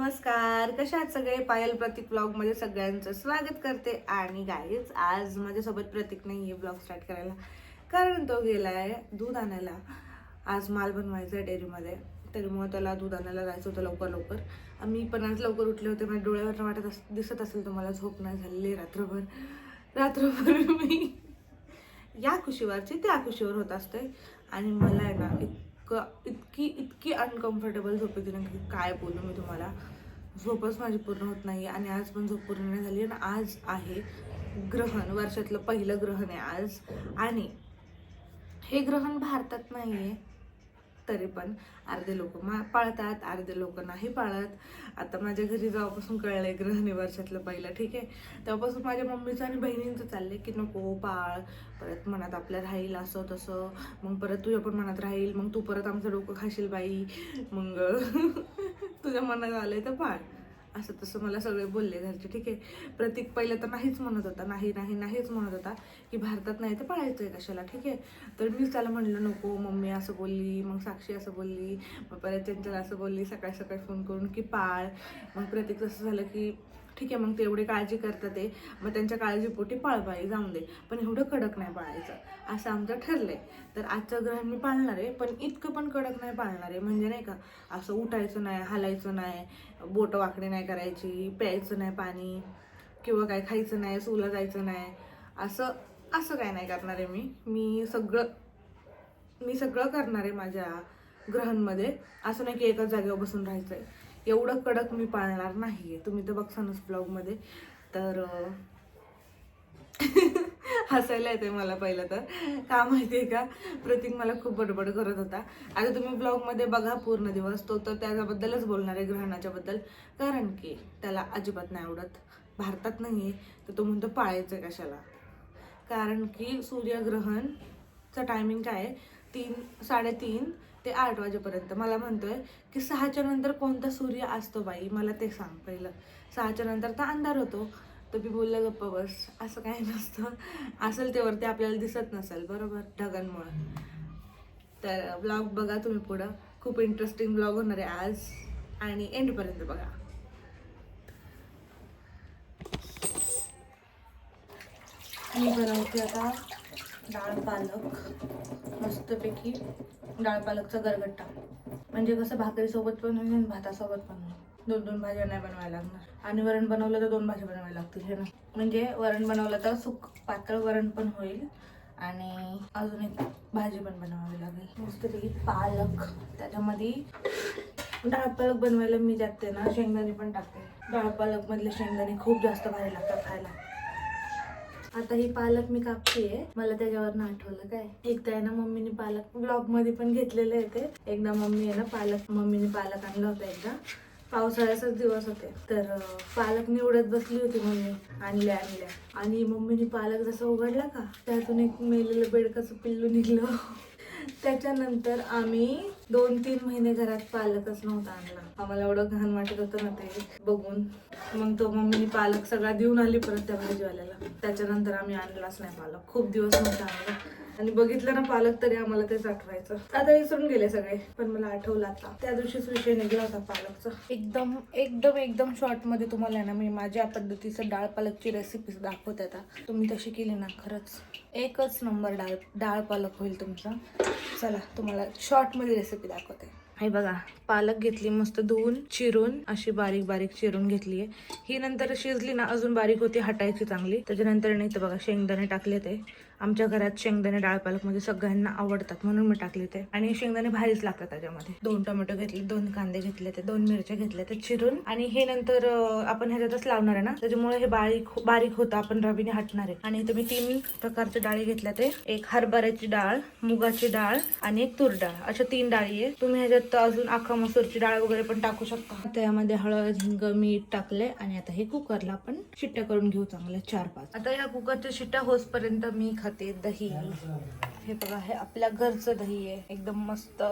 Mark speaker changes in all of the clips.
Speaker 1: नमस्कार, कशा आहात सगळे? पायल प्रतीक ब्लॉग मध्ये सगळ्यांचं स्वागत करते. आणि गाईज, आज माझ्यासोबत प्रतीक नाही आहे ब्लॉग स्टार्ट करायला, कारण तो गेलाय दूध आणायला. आज माल बनवायचा आहे डेअरीमध्ये, त्यामुळे त्याला दूध आणायला जायचं होतं लवकर लवकर. मी पण आज लवकर उठले होते. माझ्या डोळ्यावर दिसत असेल तुम्हाला, झोप नाही झालेली रात्रभर रात्रभर मी या खुशीवरची त्या खुशीवर होत असते. आणि मला आहे ना इतकी अनकम्फर्टेबल झोप येते ना की काय बोलू मी तुम्हाला. झोपच माझी पूर्ण होत नाही आणि आज पण झोप पूर्ण नाही झाली. आणि आज आहे ग्रहण, वर्षातलं पहिलं ग्रहण आहे आज. आणि हे ग्रहण भारतात नाही आहे, तरी पण अर्धे लोक पाळतात, अर्धे लोक नाही पाळत. आता माझ्या घरी जेव्हापासून कळलंय ग्रहण वर्षातलं पहिलं, ठीक आहे, तेव्हापासून माझ्या मम्मीचं आणि बहिणींचं चाललंय की नको पाळ, परत मनात आपल्या राहील असं तसं, मग परत तुझ्या पण मनात राहील, मग तू परत आमचं डोकं खाशील बाई, मग तुझ्या मनात आलंय तर पाळ, असं तसं मला सगळे बोलले घरचे. ठीक आहे, प्रतीक पहिलं तर नाहीच म्हणत होता, नाहीच म्हणत होता की भारतात नाही तर पाळायचं आहे कशाला. ठीक आहे, तर मीच त्याला म्हणलं नको, मम्मी असं बोलली, मग साक्षी असं बोलली, मग परत चंचल असं बोलली सकाळी सकाळी फोन करून की पाळ. मग प्रतीक असं झालं की ठीक आहे, मग ते एवढे काळजी करतात ते, मग त्यांच्या काळजीपोटी पाळबाई जाऊन दे, पण एवढं कडक नाही पाळायचं असं आमचं ठरलंय. तर आजचं ग्रहण मी पाळणार आहे, पण इतकं पण कडक नाही पाळणार आहे. म्हणजे नाही का, असं उठायचं नाही, हालायचं नाही, बोटं वाकडी नाही करायची, प्यायचं नाही पाणी, किंवा काय खायचं नाही, सुला जायचं नाही, असं असं काय नाही करणार आहे मी सगळं करणार आहे माझ्या ग्रहणमध्ये. असं नाही की एकाच जागेवर बसून राहायचं आहे. एवढं कडक मी पाळणार नाही आहे, तुम्ही तर बघसानच ब्लॉगमध्ये. तर हसायला येते मला. पहिलं तर का माहिती आहे का, प्रतीक मला खूप बडबड करत होता. आता तुम्ही ब्लॉगमध्ये बघा पूर्ण दिवस, तो तर त्याच्याबद्दलच बोलणार आहे, ग्रहणाच्या बद्दल, कारण की त्याला अजिबात नाही आवडत. भारतात नाही आहे तर तो म्हणतो पाळायचं कशाला. कारण की सूर्यग्रहणचं टायमिंग काय आहे, 3-3:30 ते 8 वाजेपर्यंत. मला म्हणतोय की 6च्या नंतर कोणता सूर्य असतो बाई, मला ते सांग पहिलं. 6च्या नंतर तर अंधार होतो. तर मी बोललं गप्पा बस, असं काही नसतं, असेल तेवरती आपल्याला दिसत नसेल, बरोबर, ढगांमुळे. तर ब्लॉग बघा तुम्ही पुढं, खूप इंटरेस्टिंग ब्लॉग होणार आहे आज, आणि एंडपर्यंत बघा. मी बनवते आता डाळ पालक, मस्तपैकी डाळ पालकचा गरगट्टा. म्हणजे कसं भाकरीसोबत पण होईल आणि भातासोबत पण होईल. 2 भाज्या नाही बनवायला लागणार. आणि वरण बनवलं तर 2 भाज्या बनवायला लागतील, हे ना. म्हणजे वरण बनवलं तर पातळ वरण पण होईल आणि अजून एक भाजी पण बनवावी लागेल. मस्तपैकी पालक, त्याच्यामध्ये डाळ पालक बनवायला मी जाते ना, शेंगदाणे पण टाकते. डाळ पालक मधले शेंगदाणे खूप जास्त भारी लागतात खायला. आता ही पालक मी कापतेय. मला त्याच्यावर आठवलं काय, एकदा आहे ना मम्मीने पालक ब्लॉग मध्ये पण घेतलेलं आहे ते. एकदा मम्मीने पालक आणला होता एकदा, पावसाळ्याचाच दिवस होते. तर पालक निवडत बसली होती मम्मी, आणल्या आणि मम्मीने पालक जसं उघडला का, त्यातून एक मेलेलं बेडकाचं पिल्लू निघलं. त्याच्यानंतर आम्ही 2-3 महिने घरात पालकच नव्हता आणला. आम्हाला एवढं घाण वाटत होतं ना ते बघून. मग तो मम्मीने पालक सगळा देऊन आली परत त्या भाजीवाल्याला. त्याच्यानंतर आम्ही आणलाच नाही पालक, खूप दिवस नव्हता आणला. आणि बघितलं ना पालक तरी आम्हाला तेच आठवायचं. आता विसरून गेले सगळे, पण मला आठवलं आता. त्या दिवशीच विषय निघला होता पालकचा. एकदम शॉर्ट मध्ये तुम्हाला ना मी माझ्या पद्धतीचं डाळ पालकची रेसिपी दाखवते. आता तुम्ही तशी केली ना, खरंच एकच नंबर डाळ पालक होईल तुमचा. चला तुम्हाला शॉर्ट मध्ये रेसिपी दाखवते. हे बघा, पालक घेतली मस्त धुवून चिरून, अशी बारीक बारीक चिरून घेतली आहे. ही नंतर शिजली ना अजून बारीक होती, हटायची चांगली. त्याच्यानंतर नाही तर बघा शेंगदाणे टाकले. ते आमच्या घरात शेंगदाणे डाळ पालक मध्ये सगळ्यांना आवडतात म्हणून मी टाकले ते. आणि शेंगदाणे भारीच लागतात त्याच्यामध्ये. 2 टोमॅटो घेतले, 2 कांदे घेतले, ते 2 मिरच्या घेतल्या ते चिरून. आणि हे नंतर आपण ह्याच्यातच लावणार आहे ना, त्याच्यामुळे हे बारीक होतं, आपण रवीने हटणार आहे. आणि इथे मी 3 प्रकारच्या डाळी घेतल्या. ते एक हरभऱ्याची डाळ, मुगाची डाळ आणि एक तूर डाळ, अशा 3 डाळी आहे. तुम्ही ह्याच्यात अजून अख्खा मसूरची डाळ वगैरे पण टाकू शकता. त्यामध्ये हळद, हिंग, मीठ टाकले. आणि आता हे कुकरला आपण शिट्ट्या करून घेऊ चांगल्या 4-5. आता या कुकरच्या शिट्ट्या होसपर्यंत मी खाते दही. हे बघा, हे आपल्या घरचं दही आहे, एकदम मस्त.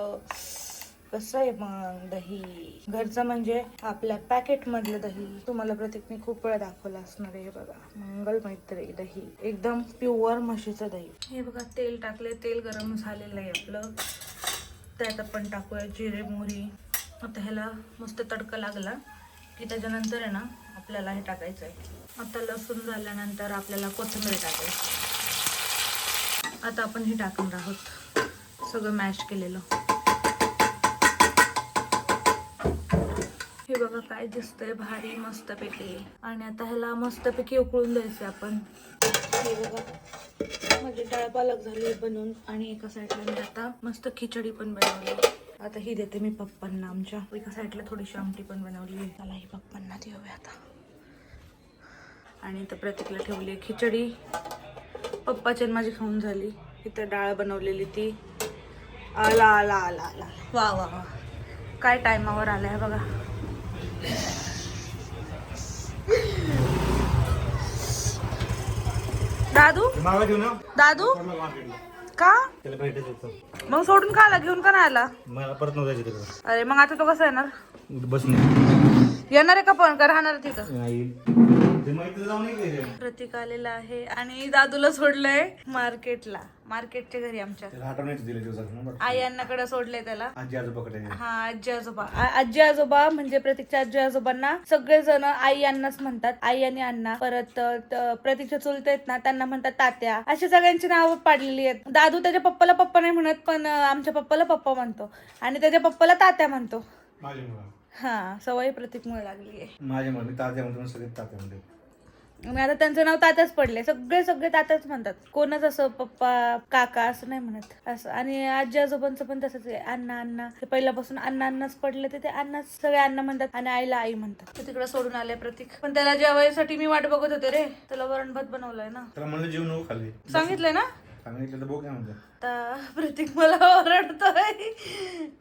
Speaker 1: कसं आहे मग दही घरचं, म्हणजे आपल्या पॅकेट मधलं दही. तुम्हाला प्रत्येकने खूप वेळा दाखवलं असणार आहे. हे बघा, मंगलमैत्री दही, एकदम प्युअर म्हशीचं दही. हे बघा, तेल टाकले, तेल गरम झालेलं आहे आपलं. त्यात आपण टाकूया जिरे, मोहरी. आता ह्याला मस्त तडका लागला की त्याच्यानंतर आहे ना आपल्याला हे टाकायचं आहे. आता लसूण झाल्यानंतर आपल्याला कोथिंबीर टाकायची. आता आपण हे टाकणार आहोत सगळं मॅश केलेलं. हे बघा काय दिसतंय भारी मस्तपैकी. आणि आता ह्याला मस्तपैकी उकळून द्यायचं आपण. हे बघा माझी डाळ पालक झाली बनवून आणि एका साईडला मी आता मस्त खिचडी पण बनवली. आता ही देते मी पप्पांना आमच्या. एका साईडला थोडीशी आमटी पण बनवली. त्याला ही पप्पांना देऊया आता. आणि इथं प्रतीकला ठेवली खिचडी. पप्पाची आणि माझी खाऊन झाली. इथं डाळ बनवलेली ती. आला आला आला आला वा वा वा काय टायमावर आलाय बघा. दादू दादू का मग सोडून का आला? घेऊन का नाही आला?
Speaker 2: मला परत नव्हतं तिकडे.
Speaker 1: अरे मग आता तो कसा येणार?
Speaker 2: बस
Speaker 1: येणार आहे का पण का राहणार तिथं?
Speaker 2: नाही जाऊन
Speaker 1: प्रतीक आलेला आहे आणि दादूला सोडलंय मार्केटला. मार्केटच्या घरी आमच्या आई अण्णाकडे सोडलंय त्याला.
Speaker 2: आजी आजोबाकडे.
Speaker 1: हा आजी आजोबा. आजी आजोबा म्हणजे प्रतीकच्या आजी आजोबांना सगळेजण आई अण्णाच म्हणतात. आई आणि अण्णा. परत प्रतीकच्या चुलते आहेत ना त्यांना म्हणतात तात्या. अशी सगळ्यांची नावं पाडलेली आहेत. दादू त्याच्या पप्पाला पप्पा नाही म्हणत पण आमच्या पप्पाला पप्पा म्हणतो आणि त्याच्या पप्पाला तात्या म्हणतो. हा सवय प्रतीकमुळे लागली आहे.
Speaker 2: माझ्या मी तात्या म्हणतो सगळे तात्या म्हणते.
Speaker 1: आणि आता त्यांचं नाव तात्याच पडले. सगळे सगळे तात्याच म्हणतात. कोणच असं पप्पा काका असं नाही म्हणत असं. आणि आजी आजोबांचं पण तसंच आहे. अण्णा अण्णा ते पहिल्यापासून अण्णा अण्णाच पडले ते अण्णा सगळे अण्णा म्हणतात आणि आईला आई म्हणतात. ते तिकडे सोडून आले प्रतीक. पण त्याला जेवायसाठी मी वाट बघत होते रे. त्याला वरण भात बनवलंय ना.
Speaker 2: त्याला म्हणलं जेवण नको खाल्ली.
Speaker 1: सांगितलंय ना.
Speaker 2: सांगितलं तर बघ काय म्हणतो.
Speaker 1: आता प्रतीक मला ओरडतोय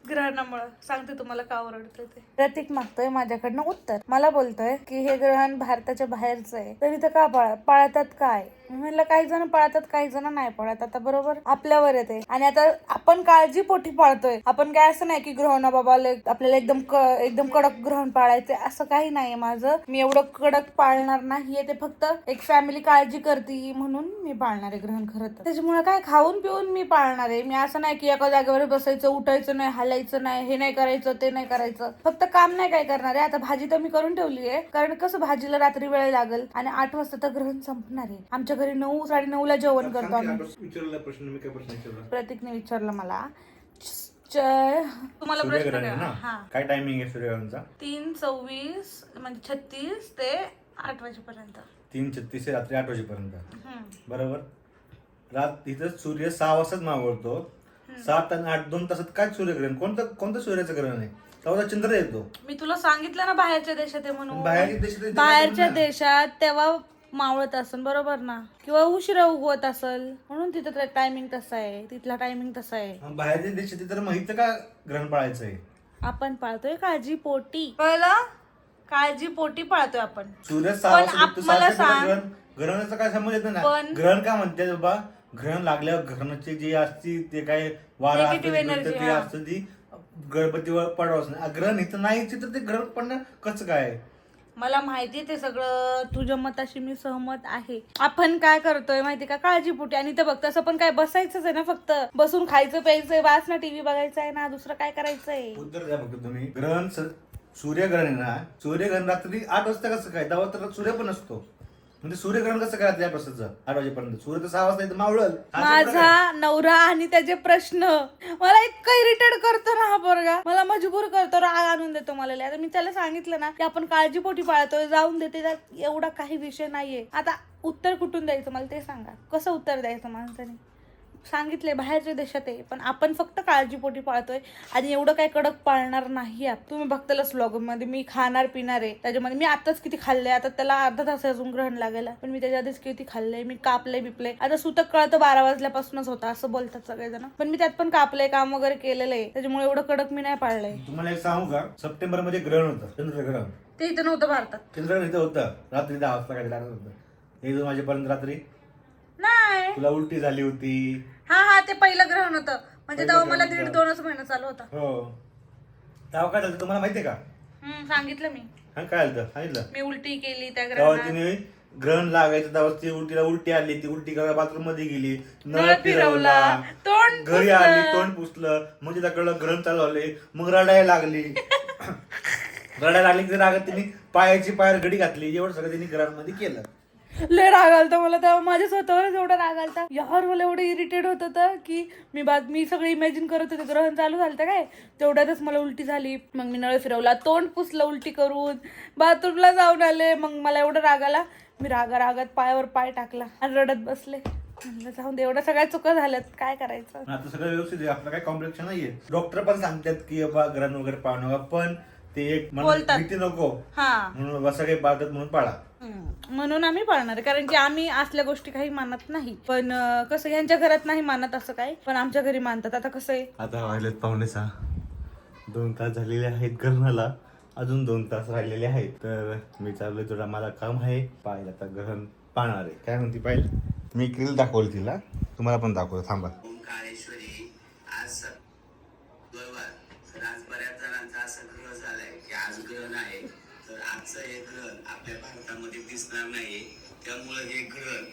Speaker 1: ग्रहणामुळे. सांगते तुम्हाला का ओरडतोय ते. प्रतीक मागतोय माझ्याकडनं उत्तर. मला बोलतोय की हे ग्रहण भारताच्या बाहेरचं आहे तर इथं का पाळतात काय? म्हणलं काही जण पाळतात काही जण नाही पाळत. आता बरोबर आपल्यावर येते. आणि आता आपण काळजीपोटी पाळतोय. आपण काय असं नाही की ग्रहण बाबा आपल्याला एकदम कडक ग्रहण पाळायचंय असं काही नाहीये माझं. मी एवढं कडक पाळणार नाहीये. ते फक्त एक फॅमिली काळजी करते म्हणून मी पाळणार आहे ग्रहण. खरं तर त्याच्यामुळे काय खाऊन पिऊन मी पाळणार आहे. मी असं नाही की एका जागेवर बसायचं उठायचं नाही हलायचं नाही हे नाही करायचं ते नाही करायचं. फक्त काम नाही काय करणार आहे. आता भाजी तर मी करून ठेवली आहे कारण कसं भाजीला रात्री वेळ लागेल आणि 8 वाजता तर ग्रहण संपणार आहे. आमच्या घरी 9 साडेनऊला जेवण करतो आम्ही. प्रतीकने विचारलं मला. तुम्हाला प्रश्न
Speaker 2: काय टायमिंग आहे सूर्यग्रहणाचा?
Speaker 1: 3:26 म्हणजे 36 ते 8 वाजेपर्यंत.
Speaker 2: 3:36 ते रात्री 8 वाजेपर्यंत. बरोबर. इथं सूर्य 6 वाजताच मावळतो. 7 आणि 8 2 तासात काय सूर्यग्रहण? कोणतं सूर्याचं ग्रहण आहे? तेव्हा चंद्र येतो. मी
Speaker 1: तुला सांगितलं ना बाहेरच्या देशात आहे म्हणून.
Speaker 2: बाहेरच्या
Speaker 1: देशात तेव्हा मावळत असेल बरोबर ना. किंवा उशिरा उगवत असेल म्हणून तिथं टायमिंग तसा आहे. तिथला टायमिंग तसा आहे.
Speaker 2: बाहेरच्या देशात तर माहित का ग्रहण पाळायचं आहे?
Speaker 1: आपण पाळतोय काळजी पोटी. कळलं? काळजी पोटी पाळतोय आपण.
Speaker 2: सूर्य 6 वाजता ग्रहणाचा काय संबंध येतो ना. ग्रहण काय म्हणते बाबा? ग्रहण लागल्यावर ग्रहणाचे जे असते ते काय वारा असतं ती गणपतीवर पडावच नाही. ग्रहण इथं नाही तर ते ग्रहण पडणं कसं काय?
Speaker 1: मला माहिती ते सगळं. तुझ्या मताशी मी सहमत आहे. आपण काय करतोय माहिती का काळजीपोटी. आणि ते बघ तसं पण काय बसायचंच आहे ना. फक्त बसून खायचं प्यायचंय बास ना. टीव्ही बघायचं आहे ना. दुसरं काय करायचंय?
Speaker 2: उत्तर द्या फक्त तुम्ही. ग्रहण सूर्यग्रहण आहे ना. सूर्यग्रहण रात्री 8 वाजता कसं काय? तेव्हा तर सूर्य पण असतो. म्हणजे सूर्यग्रहण कसं काय त्यापासून 8 वाजेपर्यंत? सूर्य तर 6 वाजता इथं मावळल.
Speaker 1: माझा नवरा आणि त्याचे प्रश्न मला इतकं इरिटेट करतो ना हा पोरगा. मला मजबूर करतो. राग आणून देतो मला. आता मी त्याला सांगितलं ना की आपण काळजीपोटी पाळतोय जाऊन देते. एवढा काही विषय नाहीये. आता उत्तर कुठून द्यायचं मला ते सांगा. कसं उत्तर द्यायचं माणसाने? सांगितले बाहेरच्या देशात आहे पण आपण फक्त काळजीपोटी पाळतोय आणि एवढं काही कडक पाळणार नाही. तुम्ही बघतालच व्लॉग मध्ये मी खाणार पिणार आहे. त्याच्यामध्ये मी आताच किती खाल्लंय. आता त्याला अर्धा तास अजून ग्रहण लागायला पण मी त्याच्या आधीच किती खाल्लंय. मी कापलंय बिपलंय. आता सुतक कळतं 12 वाजल्यापासूनच होता असं बोलतात सगळेजण. पण मी त्यात पण कापलंय काम वगैरे केलेलं आहे. त्याच्यामुळे एवढं कडक मी नाही पाळलंय.
Speaker 2: तुम्हाला एक सांगू का? सप्टेंबर मध्ये ग्रहण होतं. चंद्रग्रहण.
Speaker 1: ते इथं नव्हतं भारतात.
Speaker 2: चंद्रग्रहण इथं होतं. रात्री 10 वाजता काय लागत होतं. 1-2 वाजेपर्यंत रात्री
Speaker 1: नाही.
Speaker 2: तुला उलटी झाली होती.
Speaker 1: हा ते पहिलं ग्रहण होतं. म्हणजे तेव्हा मला 1.5-2 महिना चालू होता.
Speaker 2: हो. तेव्हा काय झालं तुम्हाला माहितीये का?
Speaker 1: सांगितलं मी.
Speaker 2: काय झालं सांगितलं?
Speaker 1: मी उलटी केली त्या
Speaker 2: तिने ग्रहण लागायचं तेव्हा ती उलटी आली. ती उलटी करायला बाथरूम मध्ये गेली. नळ फिरवला. घरी आली तोंड पुसलं. म्हणजे त्याकडं ग्रहण चालू आले. मग रडायला लागली. रडायला लागली की रागात तिने पायाची पायर घडी घातली, एवढं सगळं तिने घरामध्ये केलं.
Speaker 1: लय राग आलता मला तेव्हा, माझ्या स्वतःवरच एवढा राग आलता यार. मला एवढं इरिटेट होत होतं की मी सगळं इमॅजिन करत होते ग्रहण चालू झालं काय, तेवढ्यातच मला उलटी झाली. मग मी नळ फिरवला, तोंड पुसलं उलटी करून, बाथरूमला जाऊन आले. मग मला एवढा राग आला, मी रागात पायावर पाय टाकला आणि रडत बसले. म्हणलं जाऊन दे, एवढ्या सगळ्या चुका झाल्यात, काय करायचं.
Speaker 2: आता सगळं व्यवस्थित आहे, आपलं काही कॉम्प्लेक्शन नाहीये. डॉक्टर पण सांगतात की बाबा ग्रहण वगैरे पाळू नका, पण ते एक
Speaker 1: बोलतात.
Speaker 2: भीती नको
Speaker 1: हा,
Speaker 2: म्हणून बाबा सगळे पाळतात म्हणून पाळा.
Speaker 1: म्हणून आम्ही पाळणार आहे, कारण की आम्ही असल्या गोष्टी काही मानत नाही. पण कसं यांच्या घरात नाही मानत असं काय, पण आमच्या घरी मानतात. आता कसं आहे,
Speaker 2: आता वाजलेत 5:45, 2 तास झालेले आहेत ग्रहणाला, अजून 2 तास राहिलेले आहेत. तर मी चाललोय, थोडा मला काम आहे. पाहिलं आता ग्रहण पाहणार आहे. काय म्हणते पाहिलं, मी क्रिल दाखवलं तिला, तुम्हाला पण दाखवलं. थांबा.
Speaker 3: ओंकारेश्वरी आज बरोबर. तर आज बऱ्याच जणांचा असं ग्रह झालाय की आज ग्रहण आहे, तर आजचं हे ग्रहण आपल्या भारतामध्ये दिसणार नाही. त्यामुळे हे ग्रहण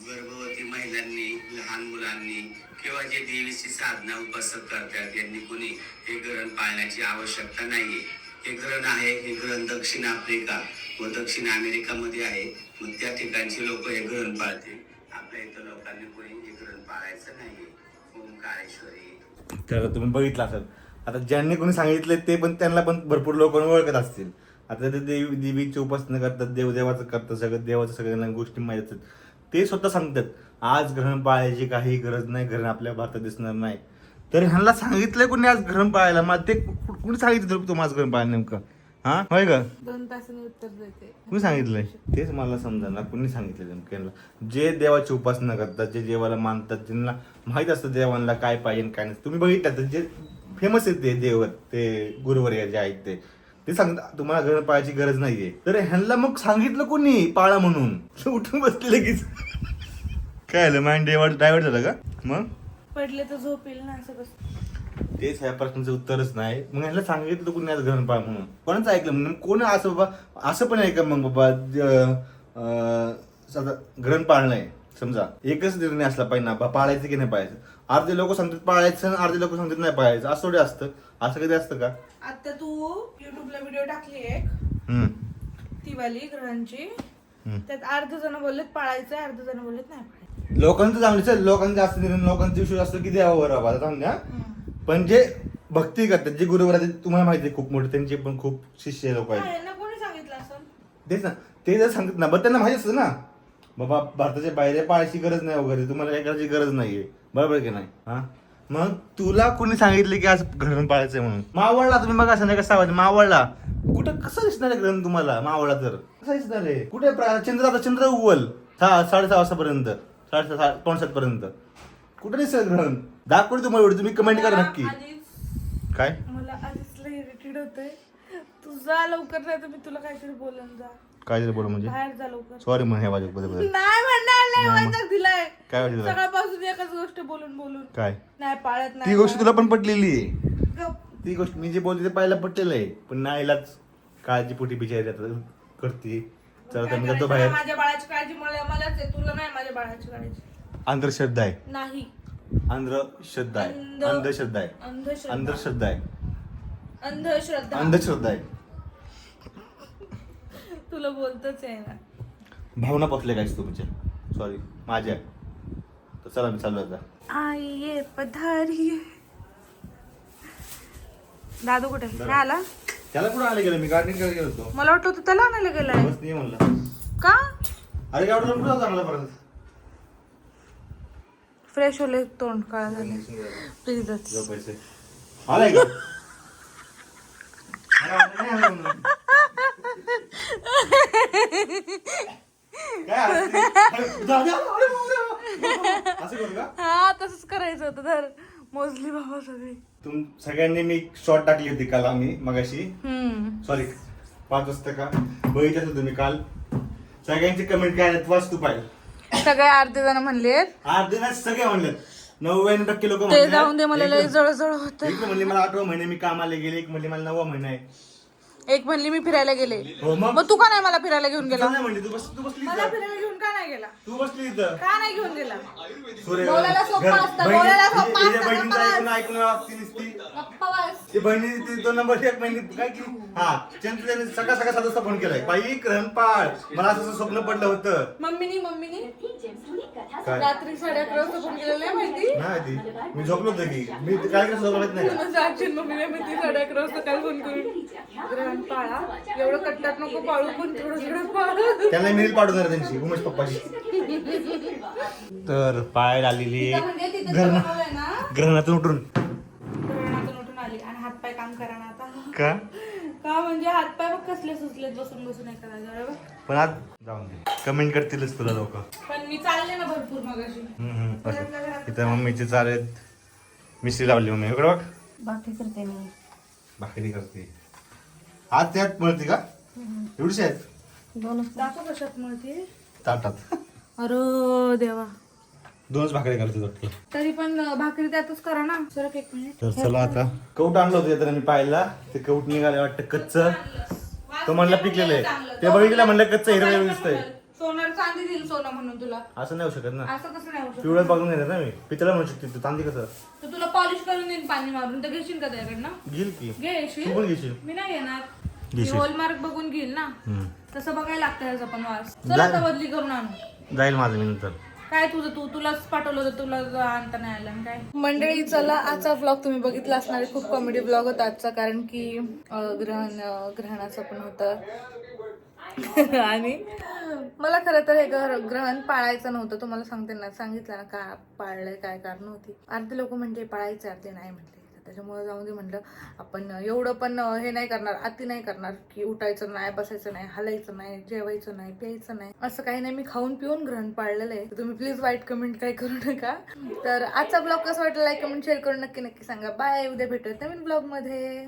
Speaker 3: गर्भवती महिलांनी, लहान मुलांनी किंवा जे देवीची साधना उपासक करतात यांनी कोणी हे ग्रहण पाळण्याची आवश्यकता नाहीये. हे ग्रहण आहे, हे ग्रहण दक्षिण आफ्रिका व दक्षिण अमेरिकामध्ये आहे. मग त्या ठिकाणची लोक हे ग्रहण पाळतील. आपल्या इथं लोकांनी कोणी हे ग्रहण पाळायचं नाहीये. ओंकारेश्वरी.
Speaker 2: तर तुम्ही बघितलं असेल, आता ज्यांनी कोणी सांगितलं ते पण त्यांना पण भरपूर लोक ओळखत असतील. आता ते देवीची उपासना करतात, देवदेवाचं करतात, सगळं देवाचं सगळ्यांना गोष्टी माहीत असतात. ते स्वतः सांगतात आज ग्रहण पाळायची काही गरज नाही, ग्रहण आपल्या भारतात दिसणार नाही. तर ह्यांना सांगितलंय कोणी आज ग्रहण पाळायला, मग ते कुणी सांगितलं तुम्हाला आज ग्रहण पाळायला नेमकं, हा होय का?
Speaker 1: 2 तासांनी उत्तर देते.
Speaker 2: कुणी सांगितलंय तेच मला समजा, कुणी सांगितलं नेमकं यांना. जे देवाची उपासना करतात, जे देवाला मानतात, ज्यांना माहित असतं देवांना काय पाहिजे काय नाही. तुम्ही बघितलं जे फेमस आहेत ते देव, ते गुरुवर्य जे आहेत ते सांगतात तुम्हाला ग्रहण पाळायची गरज नाहीये. तर ह्यांना मग सांगितलं कोणी पाळा म्हणून, उठून बसले लगेच. काय झालं, माइंड डायव्हर्ट झालं का? मग
Speaker 1: पडले तर झोप येईल ना, असं कसं.
Speaker 2: तेच ह्या प्रश्नाचं उत्तरच नाही. मग ह्याला सांगितलं कोणी आज ग्रहण पाळ म्हणून, कोणाचं ऐकलं म्हणून? कोण असं बाबा असं पण आहे का मग बाबा ग्रहण पाळणं समजा एकच निर्णय असला पाहिजे ना, पाळायचं की नाही पाळायचं. अर्धे लोक सांगतात पाळायचं, अर्धे लोक सांगतात नाही पाळायचं. असं थोडे असतं, असं कधी असतं का?
Speaker 1: आता तू युट्यूबला व्हिडिओ टाकली एक ती वाली ग्रहांची, त्यात अर्ध जण बोललेत पाळायचं, अर्ध जण बोललेत नाही पाळायचं.
Speaker 2: लोकांचं चांगलं, लोकांचं जास्त निर्णय, लोकांचा विश्वास असतो की देवावर बाबा चांगल्या. पण जे भक्ती करतात, जे गुरुवर तुम्हाला माहिती आहे खूप मोठे, त्यांचे पण खूप शिष्य लोक आहेत.
Speaker 1: यांना कोणी सांगितलं असं?
Speaker 2: तेच ना, ते जर सांगतात ना, बरं त्यांना माहिती असतं ना बाबा भारताच्या बाहेर पाळायची गरज नाही वगैरे, तुम्हाला काय करायची गरज नाहीये, बरोबर की नाही? हा, मग तुला कोणी सांगितलं की आज ग्रहण पाळायचंय म्हणून? मावळला तुम्ही बघा असं नाही का, 6 वाजता मावळला कुठं कसं दिसणार आहे ग्रहण तुम्हाला? मावळला तर कसं दिसणार आहे? कुठे चंद्र उवल 6:30 वाजतापर्यंत, 6:30 पावणे 7 पर्यंत कुठं दिसेल ग्रहण? दाखवलं तुम्हाला व्हिडिओ, तुम्ही कमेंट करा नक्की. काय
Speaker 1: मला आधीच लय इरिटेट होतंय. तू जा लवकर, नाही तर मी तुला काहीतरी बोलून जा.
Speaker 2: काय बोल म्हणजे?
Speaker 1: बाहेर जा लवकर.
Speaker 2: सॉरी म्हण, ह्या वाजत
Speaker 1: नाही म्हणणार, नाही वैताग दिलाय.
Speaker 2: काय वाजत
Speaker 1: सकाळपासून एकच गोष्ट बोलून
Speaker 2: काय
Speaker 1: नाही पाळत नाही.
Speaker 2: ती गोष्ट तुला पण पटलेली आहे.
Speaker 1: गप.
Speaker 2: ती गोष्ट मी जे बोलते ते पाहायला पटलेलं आहे, पण नाईलाच काळजी पोटी बिचारी करते. चला तर मी जातो बाहेर.
Speaker 1: माझ्या बाळाची काळजी मलाच आहे, तुला नाही माझ्या बाळाची काळजी.
Speaker 2: अंधश्रद्धा आहे,
Speaker 1: नाही
Speaker 2: अंधश्रद्धा आहे, अंधश्रद्धा आहे, अंधश्रद्धा आहे, अंधश्रद्धा आहे.
Speaker 1: तुला बोलतच आहे ना.
Speaker 2: भावना पोचले काय तुमच्या, सॉरी माझ्या. तर चला मी चालू आता.
Speaker 1: आइये पधारिये. दादू कुठे नाही आला?
Speaker 2: त्याला कुठं आले गेलं, मी गार्डनिंग करायला गेलो होतो.
Speaker 1: मला वाटतं होतं त्याला आणायला गेलाय.
Speaker 2: बस नाही म्हणलं.
Speaker 1: का?
Speaker 2: अरे गावडून कुठं चांगला परत
Speaker 1: फ्रेश होले, तोंड काळा झाले. प्लीजच.
Speaker 2: जो पैसे आलाय का?
Speaker 1: हा तसंच करायचं होतं. धर मोजली बाबा सगळी.
Speaker 2: सगळ्यांनी मी शॉर्ट टाकली होती काल, आम्ही मगाशी सॉरी 5 वाजता का बघितलं होतं तुम्ही काल. सगळ्यांची कमेंट काय आहेत वाच तू पाहिजे.
Speaker 1: सगळे अर्धे जण म्हणले,
Speaker 2: अर्धे नाही सगळे म्हणले, 99% लोक
Speaker 1: ते जाऊन दे. मला लय जळजळ होत.
Speaker 2: एक म्हणली मला 8वा महिने मी कामाला गेले, एक म्हणली मला 9वा महिना आहे,
Speaker 1: एक म्हणली मी फिरायला गेले.
Speaker 2: हो
Speaker 1: मग तू का नाही मला फिरायला घेऊन गेला?
Speaker 2: नाही म्हणली तू बसली
Speaker 1: मला फिरायला घेऊन का नाही गेला?
Speaker 2: तू बसली इथं
Speaker 1: का नाही घेऊन गेला?
Speaker 2: सूर्य
Speaker 1: बोलायला सोपं असतं, बोलायला सोपं असतं.
Speaker 2: बहिणीचं ऐकून लागते नुसती.
Speaker 1: गप्पा बस.
Speaker 2: ती बहिणी तो नंबर 1 महिने काय की हा त्याने सकाळ सकाळ साधा फोन केलाय बाई ग्रहणपाळ मला असं स्वप्न पडलं होतं.
Speaker 1: मम्मीनी
Speaker 2: काय
Speaker 1: रात्री 11:30 वाजता फोन केलेला नाही माहिती?
Speaker 2: नाही ती मी झोपलो होतो की मी ते काय करत झोपत नाही का?
Speaker 1: साक्षी मम्मीला माहिती 11:30 वाजता काय फोन करून ग्रहण पाळा एवढं कट्टात नको पाळू पण थोडं पाळू.
Speaker 2: त्यांना मेल पाठवणार त्यांची उमेश पप्पाची. तर पाय आलेली
Speaker 1: म्हणजे तिथं बनवलंय ना
Speaker 2: ग्रहणातून उठून
Speaker 1: ग्रहणातून उठून आली आणि हातपाय काम करा ना आता.
Speaker 2: का
Speaker 1: का म्हणजे हातपाय बघ कसले सुचलेत बसून बसून नाही करायचं बरोबर.
Speaker 2: पण आज जाऊन दे कमेंट करतीलच तुला लोक.
Speaker 1: पण मी चालले ना भरपूर मगाशी.
Speaker 2: इथं मम्मीचे चालेत मिस्त्री लावली मम्मी इकडे बघ
Speaker 1: बाकी करते मी.
Speaker 2: भाकरी करते आज त्यात मिळते का एवढीच आहेत
Speaker 1: दाखव कशात मिळते
Speaker 2: ताटात.
Speaker 1: अरे देवा
Speaker 2: 2च भाकरी करते वाटतं.
Speaker 1: तरी पण भाकरी त्यातच करा ना. सरक 1 मिनिट.
Speaker 2: तर चला आता कौट आणलं होतं तर मी पाहिला ते कौट निघाले वाटतं कच्च. तो म्हणला पिकलेलं आहे ते बघितलं म्हणलं कच्च हिरवं दिसतंय.
Speaker 1: सोनार चांदी दिली सोनं म्हणून तुला.
Speaker 2: असं नाही होऊ शकत ना
Speaker 1: असं कसं नाही होऊ शकत?
Speaker 2: पिवळं बघून येणार ना मी पितळा म्हणू शकते तू चांदी कसं
Speaker 1: तर तुला पॉलिश करून देईन पाणी मारून तर घेशील का त्याकडनं?
Speaker 2: घेईल की
Speaker 1: घेशील?
Speaker 2: तू पण घेशील.
Speaker 1: मी नाही घेणार.
Speaker 2: घेशील.
Speaker 1: हॉलमार्क बघून घेईल ना.
Speaker 2: हम्म.
Speaker 1: तसं बघायला लागतं याचा पण वास.
Speaker 2: जा.
Speaker 1: चला आता बदली करून आणू.
Speaker 2: जाईल माझं मी नंतर.
Speaker 1: काय तुझं तुलाच पाठवलं होतं तुला आणता नाही आलं आणि काय. मंडळी चला आजचा ब्लॉग तुम्ही बघितला असणार आहे. खूप कॉमेडी ब्लॉग होता आजचा कारण की ग्रहणाचं पण होतं आणि मला खरं तर हे ग्रहण पाळायचं नव्हतं. तुम्हाला सांगितलं ना का पाळलंय काय कारण होती. अर्धे लोक म्हणजे पाळायचे अर्धे नाही म्हटले त्याच्यामुळे जाऊन दे म्हटलं आपण एवढं पण हे नाही करणार अति नाही करणार की उठायचं नाही बसायचं नाही हलायचं नाही जेवायचं नाही प्यायचं नाही असं काही नाही. मी खाऊन पिऊन ग्रहण पाळलेलं आहे. तुम्ही प्लीज वाईट कमेंट काही करू नका. तर आजचा ब्लॉग कसा वाटला लाईक कमेंट शेअर करून नक्की सांगा. बाय उद्या भेटूयात नवीन ब्लॉग मध्ये.